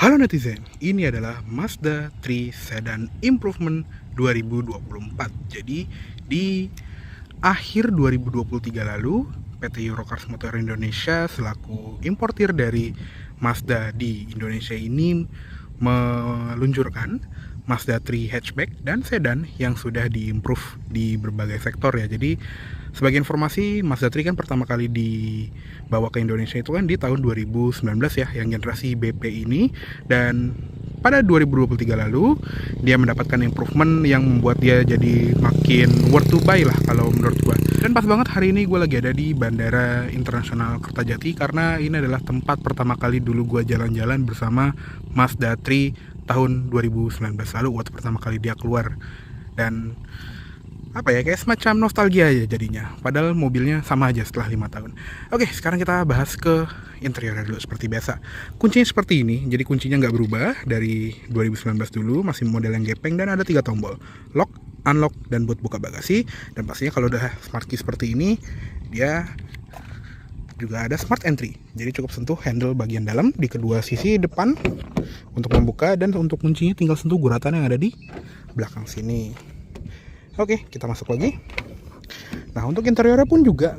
Halo netizen, ini adalah Mazda 3 Sedan Improvement 2024. Jadi di akhir 2023 lalu, PT Eurocars Motor Indonesia selaku importir dari Mazda di Indonesia ini meluncurkan Mazda 3 hatchback dan sedan yang sudah diimprove di berbagai sektor ya. Jadi sebagai informasi, Mazda 3 kan pertama kali dibawa ke Indonesia itu kan di tahun 2019 ya, yang generasi BP ini. Dan pada 2023 lalu dia mendapatkan improvement yang membuat dia jadi makin worth to buy lah kalau menurut gua. Dan pas banget hari ini gue lagi ada di Bandara Internasional Kertajati karena ini adalah tempat pertama kali dulu gue jalan-jalan bersama Mazda 3 tahun 2019 lalu waktu pertama kali dia keluar. Dan apa ya, kayak semacam nostalgia aja jadinya, padahal mobilnya sama aja setelah 5 tahun. Oke, sekarang kita bahas ke interiornya dulu. Seperti biasa, kuncinya seperti ini, jadi kuncinya nggak berubah dari 2019 dulu, masih model yang gepeng dan ada 3 tombol: lock, unlock, dan buat buka bagasi. Dan pastinya kalau udah smart key seperti ini, dia juga ada smart entry, jadi cukup sentuh handle bagian dalam di kedua sisi depan untuk membuka, dan untuk kuncinya tinggal sentuh guratan yang ada di belakang sini. Oke, kita masuk lagi. Nah, untuk interiornya pun juga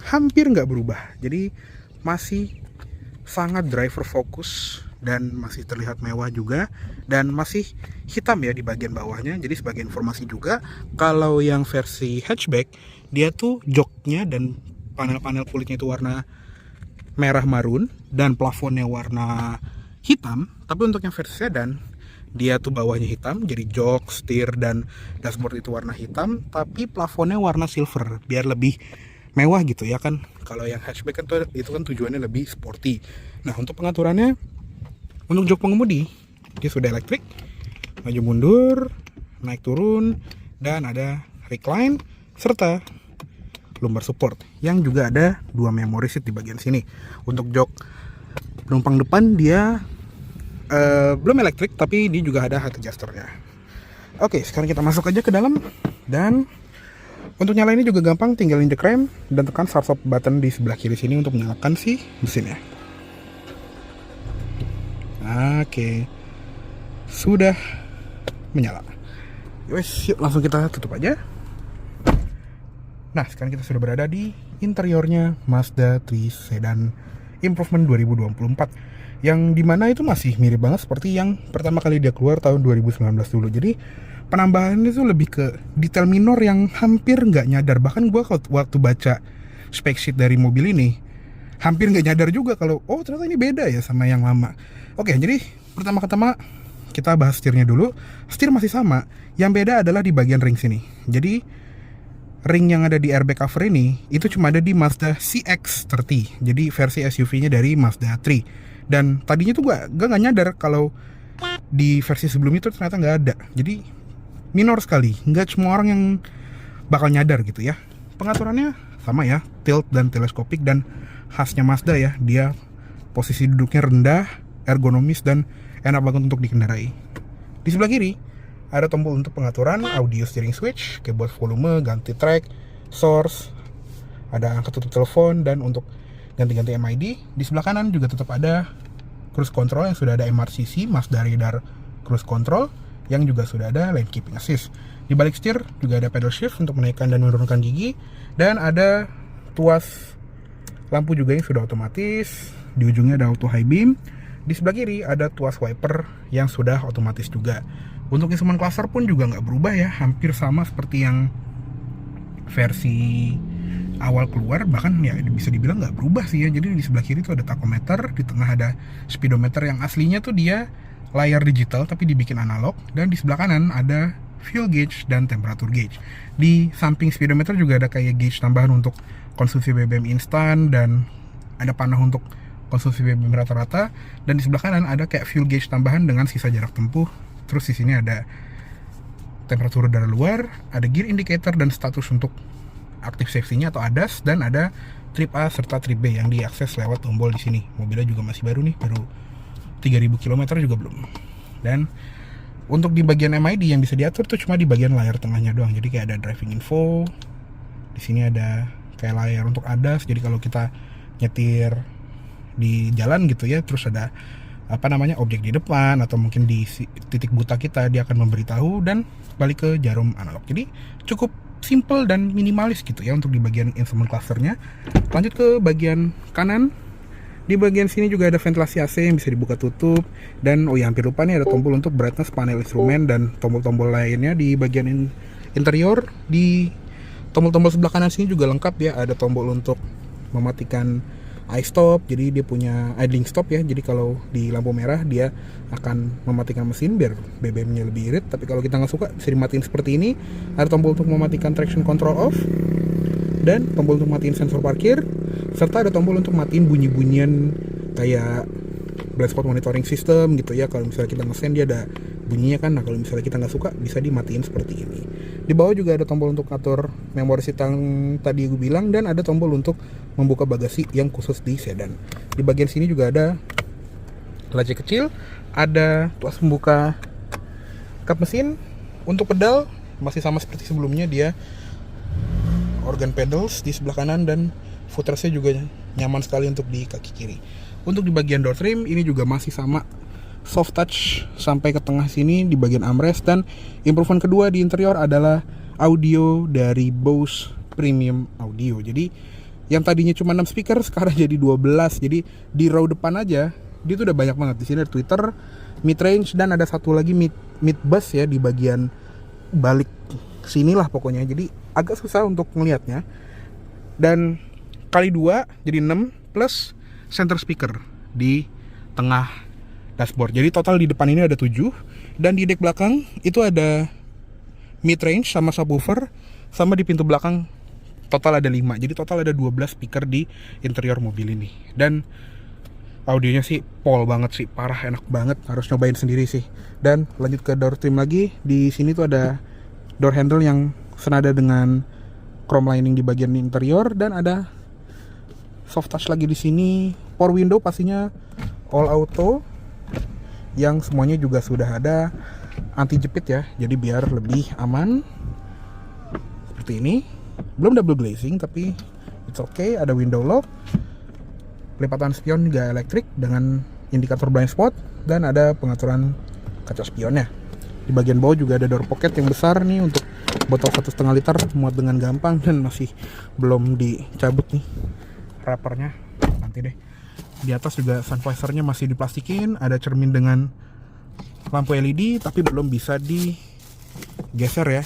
hampir nggak berubah. Jadi masih sangat driver fokus dan masih terlihat mewah juga. Dan masih hitam ya di bagian bawahnya. Jadi sebagai informasi juga, kalau yang versi hatchback, dia tuh joknya dan panel-panel kulitnya itu warna merah marun dan plafonnya warna hitam. Tapi untuk yang versi sedan, dia tuh bawahnya hitam, jadi jok, setir, dan dashboard itu warna hitam, tapi plafonnya warna silver, biar lebih mewah gitu ya kan. Kalau yang hatchback kan itu kan tujuannya lebih sporty. Nah, untuk pengaturannya, untuk jok pengemudi, dia sudah elektrik, maju mundur, naik turun, dan ada recline, serta lumbar support, yang juga ada 2 memory seat di bagian sini. Untuk jok penumpang depan dia belum elektrik, tapi dia juga ada height adjusternya. Oke, sekarang kita masuk aja ke dalam. Dan untuk nyalainnya juga gampang, tinggal injek rem dan tekan start stop button di sebelah kiri sini untuk menyalakan si mesinnya. Oke, sudah menyala. Yuk langsung kita tutup aja. Nah, sekarang kita sudah berada di interiornya Mazda 3 Sedan Improvement 2024, yang dimana itu masih mirip banget seperti yang pertama kali dia keluar tahun 2019 dulu. Jadi penambahannya itu lebih ke detail minor yang hampir nggak nyadar. Bahkan gue waktu baca spek sheet dari mobil ini hampir nggak nyadar juga kalau oh ternyata ini beda ya sama yang lama. Oke, jadi pertama-tama kita bahas setirnya dulu. Setir masih sama, yang beda adalah di bagian ring sini. Jadi ring yang ada di airbag cover ini itu cuma ada di Mazda CX-30, jadi versi SUV-nya dari Mazda 3. Dan tadinya tuh gue nggak nyadar kalau di versi sebelumnya itu ternyata nggak ada. Jadi minor sekali, nggak semua orang yang bakal nyadar gitu ya. Pengaturannya sama ya, tilt dan teleskopik, dan khasnya Mazda ya, dia posisi duduknya rendah, ergonomis, dan enak banget untuk dikendarai. Di sebelah kiri ada tombol untuk pengaturan audio steering switch, kayak buat volume, ganti track, source, ada angka tutup telepon, dan untuk ganti-ganti MID. Di sebelah kanan juga tetap ada cruise control yang sudah ada MRCC, Mazda Radar Cruise Control, yang juga sudah ada lane keeping assist. Di balik setir juga ada pedal shift untuk menaikkan dan menurunkan gigi, dan ada tuas lampu juga yang sudah otomatis. Di ujungnya ada auto high beam. Di sebelah kiri ada tuas wiper yang sudah otomatis juga. Untuk instrument cluster pun juga nggak berubah ya, hampir sama seperti yang versi awal keluar, bahkan ya bisa dibilang nggak berubah sih ya. Jadi di sebelah kiri tuh ada tachometer, di tengah ada speedometer yang aslinya tuh dia layar digital tapi dibikin analog, dan di sebelah kanan ada fuel gauge dan temperature gauge. Di samping speedometer juga ada kayak gauge tambahan untuk konsumsi BBM instan, dan ada panah untuk konsumsi BBM rata-rata, dan di sebelah kanan ada kayak fuel gauge tambahan dengan sisa jarak tempuh. Terus di sini ada temperatur udara luar, ada gear indicator dan status untuk active safety-nya atau ADAS, dan ada trip A serta trip B yang diakses lewat tombol di sini. Mobilnya juga masih baru nih, baru 3000 km juga belum. Dan untuk di bagian MID yang bisa diatur tuh cuma di bagian layar tengahnya doang. Jadi kayak ada driving info. Di sini ada kayak layar untuk ADAS. Jadi kalau kita nyetir di jalan gitu ya, terus ada objek di depan atau mungkin di titik buta kita, dia akan memberitahu dan balik ke jarum analog. Jadi cukup simple dan minimalis gitu ya untuk di bagian instrument clusternya. Lanjut ke bagian kanan. Di bagian sini juga ada ventilasi AC yang bisa dibuka tutup, dan hampir lupa nih, ada tombol untuk brightness panel instrumen dan tombol-tombol lainnya di bagian interior. Di tombol-tombol sebelah kanan sini juga lengkap ya, ada tombol untuk mematikan eye stop, jadi dia punya idling stop ya, jadi kalau di lampu merah dia akan mematikan mesin biar BBM-nya lebih irit. Tapi kalau kita nggak suka bisa dimatiin seperti ini. Ada tombol untuk mematikan traction control off dan tombol untuk matiin sensor parkir, serta ada tombol untuk matiin bunyi-bunyian kayak blind spot monitoring system gitu ya. Kalau misalnya kita ngesen dia ada bunyinya kan. Nah kalau misalnya kita nggak suka bisa dimatiin seperti ini. Di bawah juga ada tombol untuk atur memori seat yang tadi gue bilang, dan ada tombol untuk membuka bagasi yang khusus di sedan. Di bagian sini juga ada laci kecil, ada tuas pembuka kap mesin. Untuk pedal masih sama seperti sebelumnya, dia organ pedals di sebelah kanan dan footrestnya juga nyaman sekali untuk di kaki kiri. Untuk di bagian door trim ini juga masih sama, soft touch sampai ke tengah sini di bagian armrest. Dan improvement kedua di interior adalah audio dari Bose Premium Audio. Jadi yang tadinya cuma 6 speaker sekarang jadi 12. Jadi di row depan aja dia tuh udah banyak banget. Di sini ada tweeter, mid range, dan ada satu lagi mid bass ya di bagian balik sinilah pokoknya. Jadi agak susah untuk ngelihatnya. Dan kali 2 jadi 6 plus center speaker di tengah dashboard. Jadi total di depan ini ada 7, dan di dek belakang itu ada mid range sama subwoofer, sama di pintu belakang total ada 5. Jadi total ada 12 speaker di interior mobil ini. Dan audionya sih pol banget sih, parah, enak banget, harus nyobain sendiri sih. Dan lanjut ke door trim lagi. Di sini tuh ada door handle yang senada dengan chrome lining di bagian interior, dan ada soft touch lagi di sini. Power window pastinya all auto, yang semuanya juga sudah ada anti jepit ya, jadi biar lebih aman. Seperti ini, belum double glazing tapi it's okay. Ada window lock, pelipatan spion juga elektrik dengan indikator blind spot, dan ada pengaturan kaca spionnya. Di bagian bawah juga ada door pocket yang besar nih untuk botol 1,5 liter, muat dengan gampang, dan masih belum dicabut nih wrappernya, nanti deh. Di atas juga sun visornya masih diplastikin, ada cermin dengan lampu LED tapi belum bisa digeser ya.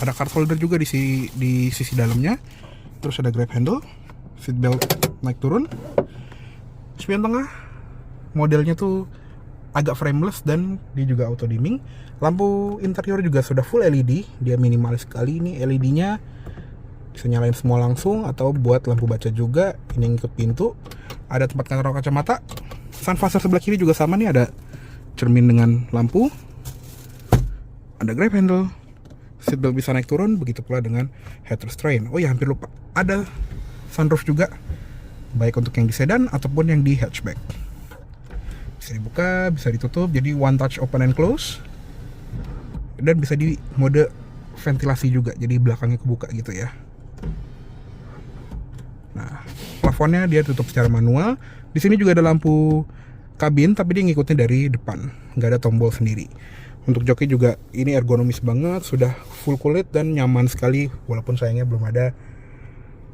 Ada card holder juga di sisi dalamnya. Terus ada grab handle, seat belt naik turun. Spion tengah modelnya tuh agak frameless dan dia juga auto dimming. Lampu interior juga sudah full LED, dia minimalis sekali. Ini LED-nya bisa nyalain semua langsung atau buat lampu baca juga. Ini yang ikut pintu. Ada tempat taruh kacamata. Sun visor sebelah kiri juga sama nih, ada cermin dengan lampu. Ada grab handle, seatbelt bisa naik turun, begitu pula dengan head restraint. Oh ya, hampir lupa, ada sunroof juga, baik untuk yang di sedan ataupun yang di hatchback. Bisa dibuka, bisa ditutup, jadi one touch open and close. Dan bisa di mode ventilasi juga, jadi belakangnya kebuka gitu ya. Nah, plafonnya dia tutup secara manual. Di sini juga ada lampu kabin, tapi dia ngikutin dari depan, nggak ada tombol sendiri. Untuk joki juga ini ergonomis banget, sudah full kulit dan nyaman sekali, walaupun sayangnya belum ada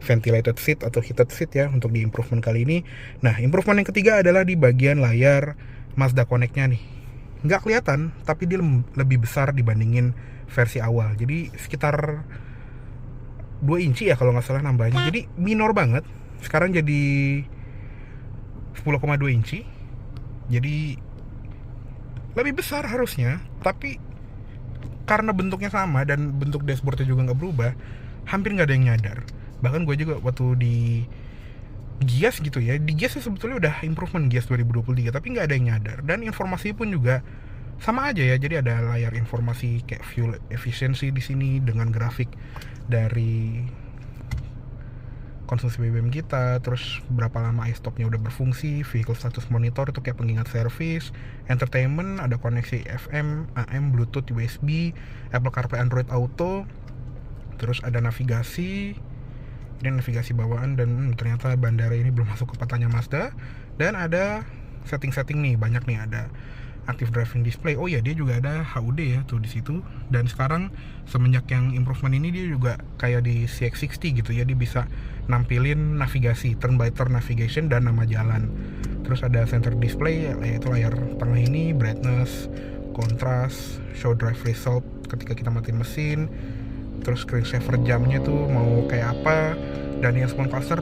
ventilated seat atau heated seat ya untuk di improvement kali ini. Nah, improvement yang ketiga adalah di bagian layar Mazda Connect-nya nih. Nggak kelihatan, tapi dia lebih besar dibandingin versi awal. Jadi sekitar 2 inci ya kalau nggak salah nambahnya. Jadi minor banget. Sekarang jadi 10,2 inci. Jadi lebih besar harusnya, tapi karena bentuknya sama dan bentuk dashboardnya juga nggak berubah, hampir nggak ada yang nyadar. Bahkan gue juga waktu di Gias gitu ya, di Gias sebetulnya udah improvement Gias 2023, tapi nggak ada yang nyadar. Dan informasi pun juga sama aja ya. Jadi ada layar informasi kayak fuel efficiency di sini dengan grafik dari konsumsi BBM kita, terus berapa lama iStopnya udah berfungsi, vehicle status monitor itu kayak pengingat servis, entertainment, ada koneksi FM, AM, Bluetooth, USB, Apple CarPlay, Android Auto, terus ada navigasi, ini navigasi bawaan, dan ternyata bandara ini belum masuk ke petanya Mazda, dan ada setting-setting nih, banyak nih, ada active driving display. Oh ya, dia juga ada HUD ya tuh di situ. Dan sekarang semenjak yang improvement ini dia juga kayak di CX-60 gitu ya, dia bisa nampilin navigasi, turn by turn navigation dan nama jalan. Terus ada center display, yaitu layar tengah ini, brightness, contrast, show drive result ketika kita matiin mesin. Terus screensaver jamnya tuh mau kayak apa. Dan yang smart cluster,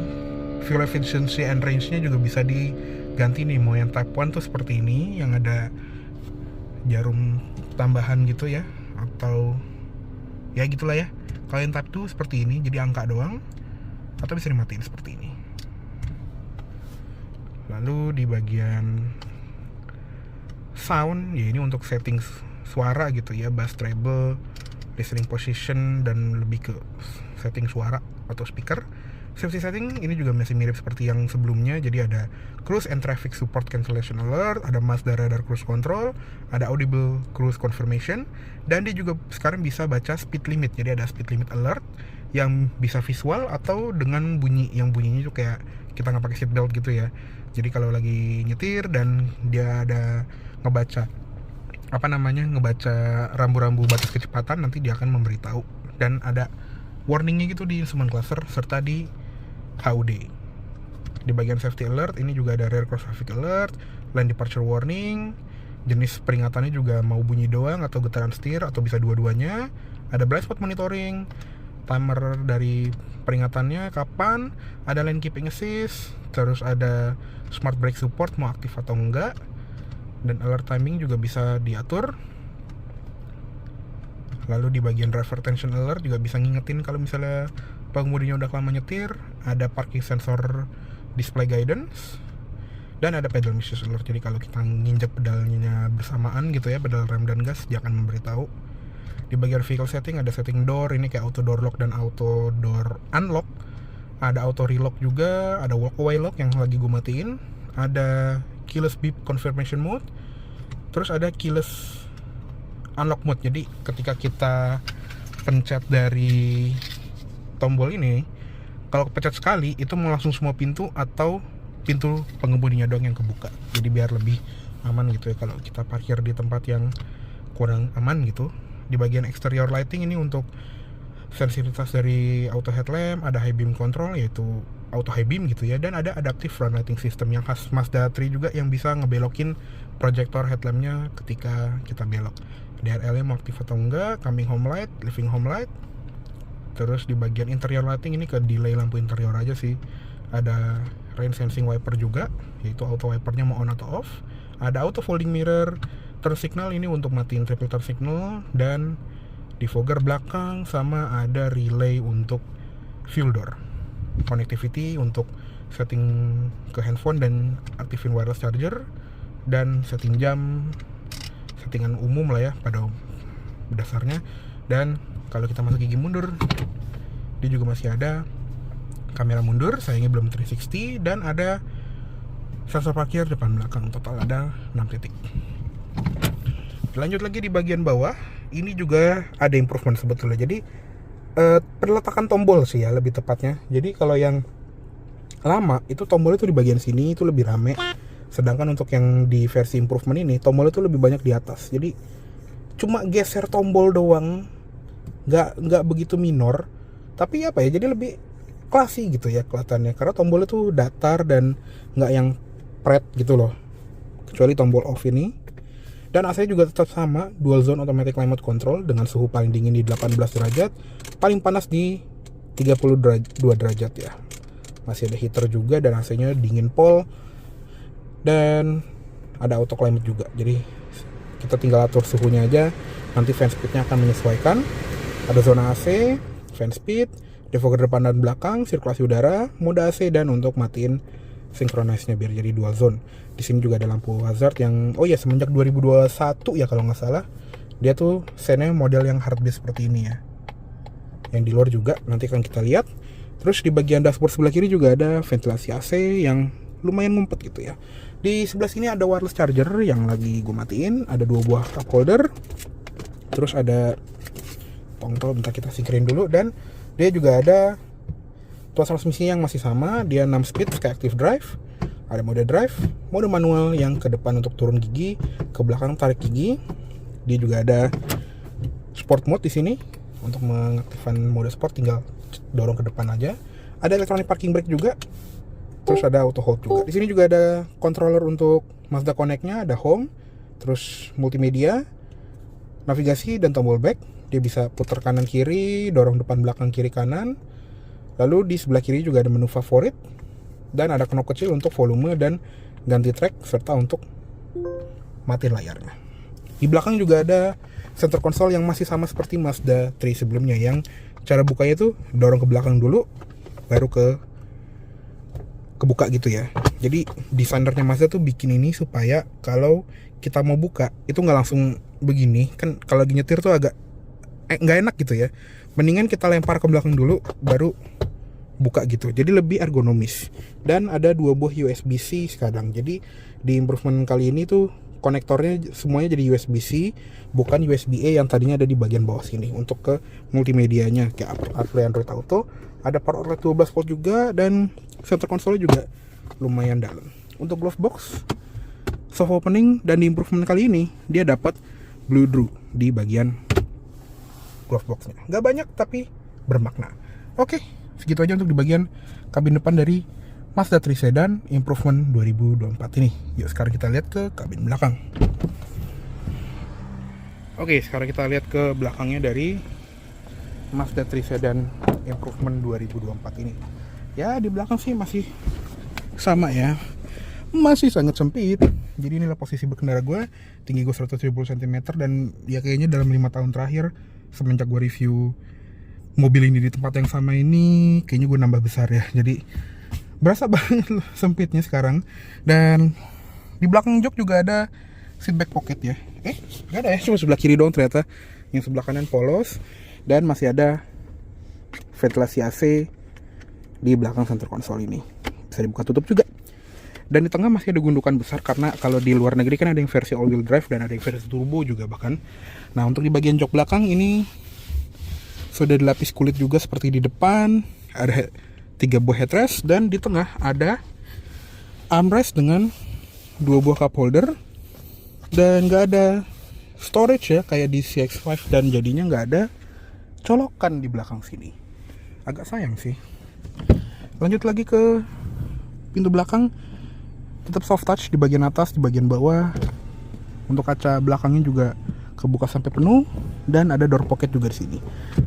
fuel efficiency and range-nya juga bisa diganti nih. Mau yang type 1 tuh seperti ini, yang ada jarum tambahan gitu ya, atau ya gitulah ya. Kalau yang type 2 seperti ini, jadi angka doang, atau bisa dimatiin seperti ini. Lalu di bagian sound, ya ini untuk setting suara gitu ya, bass, treble, listening position, dan lebih ke setting suara atau speaker. Safety setting ini juga masih mirip seperti yang sebelumnya, jadi ada cruise and traffic support cancellation alert, ada Mazda radar cruise control, ada audible cruise confirmation, dan dia juga sekarang bisa baca speed limit. Jadi ada speed limit alert yang bisa visual atau dengan bunyi, yang bunyinya itu kayak kita nggak pakai seatbelt gitu ya. Jadi kalau lagi nyetir dan dia ada ngebaca ngebaca rambu-rambu batas kecepatan, nanti dia akan memberitahu, dan ada warningnya gitu di instrument cluster serta di HUD. Di bagian safety alert ini juga ada rear cross traffic alert, lane departure warning, jenis peringatannya juga mau bunyi doang atau getaran setir atau bisa dua-duanya. Ada blind spot monitoring, timer dari peringatannya kapan, ada lane keeping assist, terus ada smart brake support mau aktif atau enggak, dan alert timing juga bisa diatur. Lalu di bagian driver attention alert juga bisa ngingetin kalau misalnya pengemudinya udah lama nyetir. Ada parking sensor display guidance, dan ada pedal misuse alert. Jadi kalau kita nginjek pedalnya bersamaan gitu ya, pedal rem dan gas, dia akan memberitahu. Di bagian vehicle setting ada setting door, ini kayak auto door lock dan auto door unlock. Ada auto relock juga, ada walkaway lock yang lagi gue matiin, ada keyless beep confirmation mode, terus ada keyless unlock mode. Jadi ketika kita pencet dari tombol ini, kalau pencet sekali itu mau langsung semua pintu atau pintu pengemudinya doang yang kebuka. Jadi biar lebih aman gitu ya kalau kita parkir di tempat yang kurang aman gitu. Di bagian exterior lighting ini untuk sensitivitas dari auto headlamp, ada high beam control yaitu auto high beam gitu ya, dan ada adaptive front lighting system yang khas Mazda 3 juga yang bisa ngebelokin proyektor headlampnya ketika kita belok. DRL-nya mau aktif atau enggak, coming home light, leaving home light. Terus di bagian interior lighting ini ke delay lampu interior aja sih. Ada rain sensing wiper juga, yaitu auto wipernya mau on atau off. Ada auto folding mirror, turn signal ini untuk matiin triple turn signal, dan defogger belakang, sama ada relay untuk fuel door. Connectivity untuk setting ke handphone dan aktifin wireless charger, dan setting jam, settingan umum lah ya pada dasarnya. Dan kalau kita masuk gigi mundur, dia juga masih ada kamera mundur, sayangnya belum 360, dan ada sensor parkir depan belakang. Total ada 6 titik. Lanjut lagi di bagian bawah, ini juga ada improvement sebetulnya. Jadi perletakan tombol sih ya lebih tepatnya. Jadi kalau yang lama itu tombol itu di bagian sini itu lebih rame, sedangkan untuk yang di versi improvement ini tombol itu lebih banyak di atas. Jadi cuma geser tombol doang, nggak begitu minor, tapi apa ya, jadi lebih classy gitu ya kelihatannya, karena tombol itu datar dan nggak yang pret gitu loh, kecuali tombol off ini. Dan AC juga tetap sama, dual zone automatic climate control dengan suhu paling dingin di 18 derajat, paling panas di 32 derajat ya. Masih ada heater juga, dan AC-nya dingin pol, dan ada auto climate juga. Jadi kita tinggal atur suhunya aja, nanti fan speednya akan menyesuaikan. Ada zona AC, fan speed, defogger depan dan belakang, sirkulasi udara, mode AC, dan untuk matiin synchronize-nya biar jadi dual zone. Di sini juga ada lampu hazard yang semenjak 2021 ya kalau nggak salah, dia tuh sennya model yang hard base seperti ini ya. Yang di luar juga nanti akan kita lihat. Terus di bagian dashboard sebelah kiri juga ada ventilasi AC yang lumayan ngumpet gitu ya. Di sebelah sini ada wireless charger yang lagi gue matiin, ada 2 buah cup holder. Terus ada tongtol, bentar kita singkirin dulu, dan dia juga ada tuas transmisi yang masih sama, dia 6 speed kayak active drive. Ada mode drive, mode manual yang ke depan untuk turun gigi, ke belakang tarik gigi. Dia juga ada sport mode di sini. Untuk mengaktifkan mode sport tinggal dorong ke depan aja. Ada electronic parking brake juga. Terus ada auto hold juga. Di sini juga ada controller untuk Mazda Connect-nya, ada home, terus multimedia, navigasi dan tombol back. Dia bisa putar kanan kiri, dorong depan belakang kiri kanan. Lalu di sebelah kiri juga ada menu favorit. Dan ada knob kecil untuk volume dan ganti track serta untuk matiin layarnya. Di belakang juga ada center console yang masih sama seperti Mazda 3 sebelumnya, yang cara bukanya itu dorong ke belakang dulu baru kebuka gitu ya. Jadi desainernya Mazda tuh bikin ini supaya kalau kita mau buka itu nggak langsung begini kan, kalau lagi nyetir tuh agak nggak enak gitu ya. Mendingan kita lempar ke belakang dulu baru buka gitu, jadi lebih ergonomis. Dan ada 2 buah USB-C sekarang. Jadi di improvement kali ini tuh konektornya semuanya jadi USB-C, bukan USB-A yang tadinya ada di bagian bawah sini. Untuk ke multimedianya kayak CarPlay, Android Auto, ada power outlet 12 volt juga, dan center console juga lumayan dalam. Untuk glove box, soft opening, dan di improvement kali ini dia dapat Blue Drew di bagian glove boxnya. Nggak banyak tapi bermakna. Oke, segitu aja untuk di bagian kabin depan dari Mazda 3 Sedan Improvement 2024 ini. Yuk sekarang kita lihat ke kabin belakang. Oke, sekarang kita lihat ke belakangnya dari Mazda 3 Sedan Improvement 2024 ini. Ya, di belakang sih masih sama ya, masih sangat sempit. Jadi inilah posisi berkendara gue. Tinggi gue 170 cm, dan ya kayaknya dalam 5 tahun terakhir semenjak gue review mobil ini di tempat yang sama ini, kayaknya gue nambah besar ya. Jadi berasa banget loh sempitnya sekarang. Dan di belakang jok juga ada seat back pocket ya. Gak ada ya, cuma sebelah kiri doang ternyata. Yang sebelah kanan polos. Dan masih ada ventilasi AC di belakang center console ini. Bisa dibuka tutup juga. Dan di tengah masih ada gundukan besar, karena kalau di luar negeri kan ada yang versi all wheel drive dan ada yang versi turbo juga bahkan. Nah, untuk di bagian jok belakang ini sudah dilapis kulit juga seperti di depan. Ada 3 buah headrest, dan di tengah ada armrest dengan 2 buah cup holder. Dan nggak ada storage ya kayak di CX-5, dan jadinya nggak ada colokan di belakang sini. Agak sayang sih. Lanjut lagi ke pintu belakang, tetap soft touch di bagian atas, di bagian bawah. Untuk kaca belakangnya juga kebuka sampai penuh, dan ada door pocket juga di sini.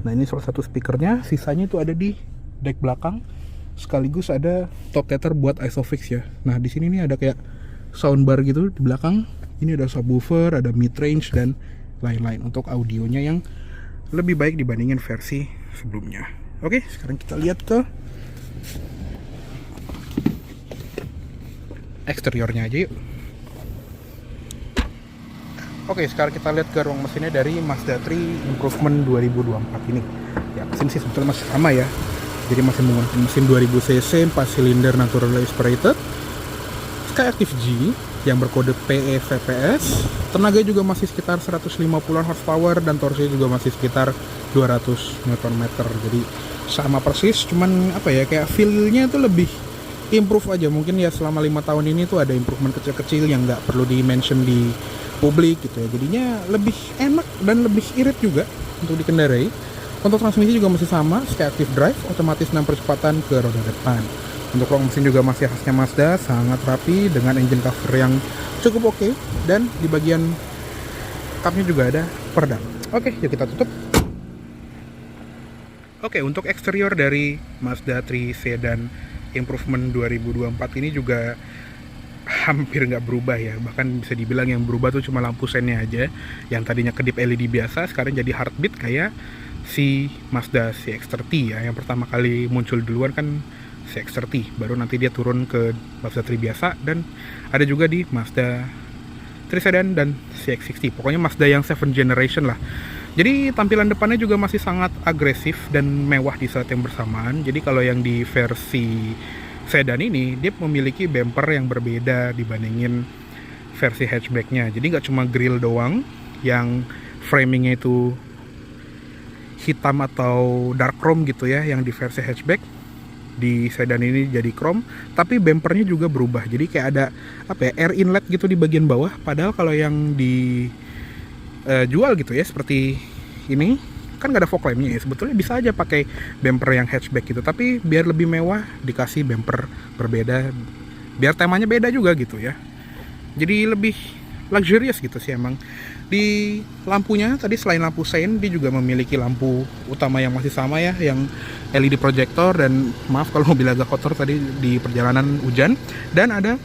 Nah, ini salah satu speakernya, sisanya itu ada di deck belakang. Sekaligus ada top tether buat ISOFIX ya. Nah, di sini nih ada kayak soundbar gitu di belakang. Ini ada subwoofer, ada mid range dan lain-lain untuk audionya yang lebih baik dibandingin versi sebelumnya. Oke, sekarang kita lihat ke eksteriornya aja yuk. Oke, sekarang kita lihat ke ruang mesinnya dari Mazda 3 Improvement 2024 ini. Ya, mesin sih sebetulnya masih sama ya. Jadi masih menggunakan mesin 2000 cc 4 silinder naturally aspirated Skyactiv G yang berkode PE VPS. Tenaga juga masih sekitar 150-an horsepower, dan torsinya juga masih sekitar 200 Nm. Jadi sama persis, cuman apa ya, kayak feel-nya itu lebih improve aja. Mungkin ya selama 5 tahun ini tuh ada improvement kecil-kecil yang nggak perlu di-mention di publik gitu ya. Jadinya lebih enak dan lebih irit juga untuk dikendarai. Untuk transmisi juga masih sama, Skyactiv Drive, otomatis 6 percepatan ke roda depan. Untuk ruang mesin juga masih khasnya Mazda, sangat rapi dengan engine cover yang cukup oke. Dan di bagian cupnya juga ada peredam. Oke, yuk kita tutup. Oke, untuk eksterior dari Mazda 3 Sedan Improvement 2024 ini juga hampir nggak berubah ya. Bahkan bisa dibilang yang berubah tuh cuma lampu sennya aja. Yang tadinya kedip LED biasa, sekarang jadi heartbeat kayak si Mazda CX-30 ya. Yang pertama kali muncul duluan kan CX-30, baru nanti dia turun ke Mazda 3 biasa, dan ada juga di Mazda 3 Sedan dan CX-60. Pokoknya Mazda yang 7th generation lah. Jadi tampilan depannya juga masih sangat agresif dan mewah di saat yang bersamaan. Jadi kalau yang di versi sedan ini, dia memiliki bumper yang berbeda dibandingin versi hatchbacknya. Jadi nggak cuma grill doang yang framingnya itu hitam atau dark chrome gitu ya, yang di versi hatchback. di sedan ini jadi chrome, tapi bumpernya juga berubah. Jadi kayak ada air inlet gitu di bagian bawah. Padahal kalau yang dijual gitu ya seperti ini kan nggak ada fog lampnya ya. Sebetulnya bisa aja pakai bumper yang hatchback gitu, tapi biar lebih mewah dikasih bumper berbeda, biar temanya beda juga gitu ya. Jadi lebih luxurious gitu sih emang. Di lampunya tadi selain lampu sein, dia juga memiliki lampu utama yang masih sama ya, yang LED projector. Dan maaf kalau mobil agak kotor tadi di perjalanan hujan. Dan ada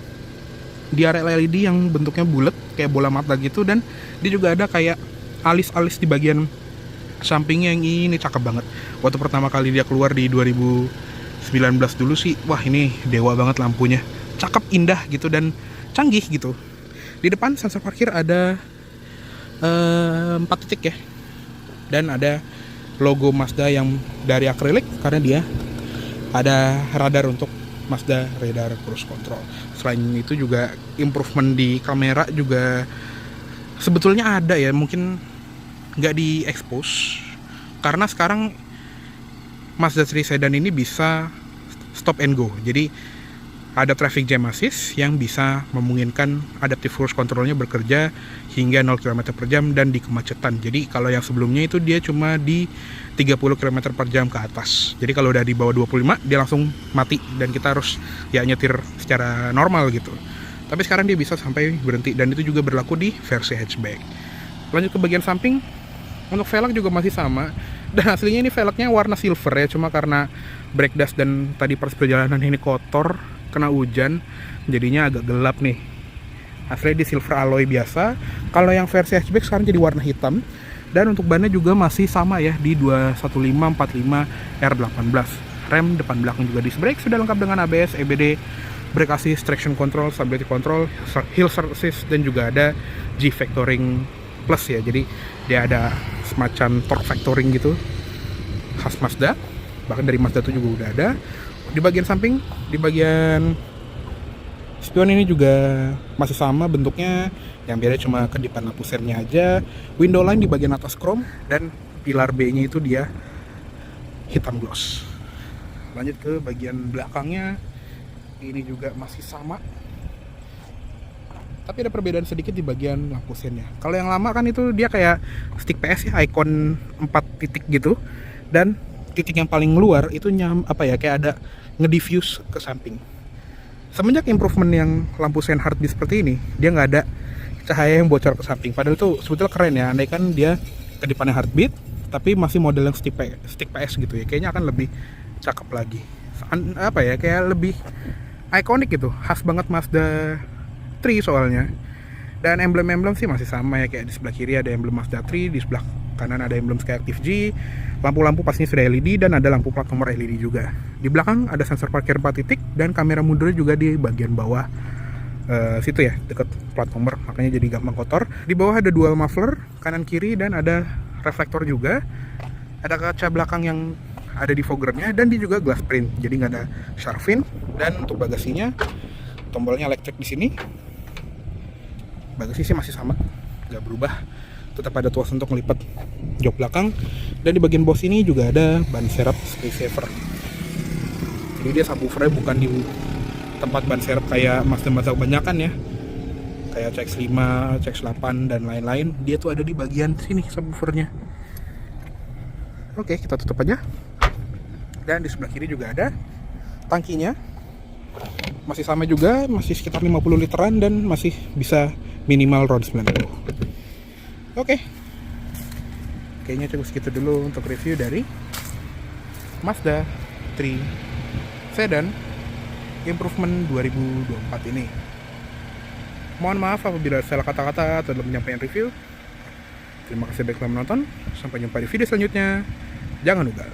diare LED yang bentuknya bulat kayak bola mata gitu, dan dia juga ada kayak alis-alis di bagian sampingnya yang ini cakep banget. Waktu pertama kali dia keluar di 2019 dulu sih, wah ini dewa banget lampunya, cakep, indah gitu, dan canggih gitu. Di depan sensor parkir ada 4 titik ya, dan ada logo Mazda yang dari akrilik karena dia ada radar untuk Mazda radar cruise control. Selain itu juga improvement di kamera juga sebetulnya ada ya, mungkin nggak di expose karena sekarang Mazda 3 Sedan ini bisa stop and go. Jadi ada traffic jam assist yang bisa memungkinkan adaptive cruise controlnya bekerja hingga 0 km per jam dan di kemacetan. Jadi kalau yang sebelumnya itu dia cuma di 30 km per jam ke atas. Jadi kalau udah di bawah 25 dia langsung mati dan kita harus ya nyetir secara normal gitu. Tapi sekarang dia bisa sampai berhenti, dan itu juga berlaku di versi hatchback. Lanjut ke bagian samping, untuk velg juga masih sama. Dan aslinya ini velgnya warna silver ya, cuma karena brake dust dan tadi pas perjalanan ini kotor kena hujan jadinya agak gelap nih. Aslinya di silver alloy biasa. Kalau yang versi hatchback sekarang jadi warna hitam. Dan untuk bannya juga masih sama ya, di 21545 R18. Rem depan belakang juga disc brake sudah lengkap dengan ABS, EBD, brake assist, traction control, stability control, hill assist, dan juga ada G factoring plus ya. Jadi dia ada semacam torque factoring gitu khas Mazda, bahkan dari Mazda 7 juga udah ada. Di bagian samping, di bagian spion ini juga masih sama bentuknya, yang beda cuma kedipan lampu sennya aja. Window line di bagian atas chrome, dan pilar B-nya itu dia hitam gloss. Lanjut ke bagian belakangnya, ini juga masih sama, tapi ada perbedaan sedikit di bagian lampu sennya. Kalau yang lama kan itu dia kayak stick PS ya, icon 4 titik gitu, dan titik yang paling luar itu kayak ada ngediffuse ke samping. Semenjak improvement yang lampu sen heartbeat seperti ini, dia nggak ada cahaya yang bocor ke samping. Padahal itu sebetulnya keren ya, andai kan dia kedipannya heartbeat tapi masih model yang stick PS gitu ya, kayaknya akan lebih cakep lagi. Kayak lebih ikonik gitu, khas banget Mazda 3 soalnya. Dan emblem-emblem sih masih sama ya, kayak di sebelah kiri ada emblem Mazda 3, di sebelah kanan ada emblem Skyactiv G. Lampu-lampu pastinya sudah LED dan ada lampu plat nomor LED juga. Di belakang ada sensor parkir 4 titik dan kamera mundur juga di bagian bawah situ ya, dekat plat nomor, makanya jadi gampang kotor. Di bawah ada dual muffler kanan kiri dan ada reflektor juga. Ada kaca belakang yang ada di foggernya, dan dia juga glass print, jadi nggak ada shark fin. Dan untuk bagasinya, tombolnya elektrik di sini. Bagasi sih masih sama, nggak berubah, tetap ada tuas untuk melipat jok belakang. Dan di bagian bos ini juga ada ban serep space saver. Jadi dia subwoofernya bukan di tempat ban serep kayak Mazda kebanyakan ya, kayak CX-5, CX-8 dan lain-lain. Dia tuh ada di bagian sini subwoofernya. Oke, kita tutup aja. Dan di sebelah kiri juga ada tangkinya, masih sama juga, masih sekitar 50 literan dan masih bisa minimal RON 90. Oke, kayaknya cukup segitu dulu untuk review dari Mazda 3 Sedan Improvement 2024 ini. Mohon maaf apabila salah kata-kata atau dalam penyampaian review. Terima kasih banyak telah menonton. Sampai jumpa di video selanjutnya. Jangan lupa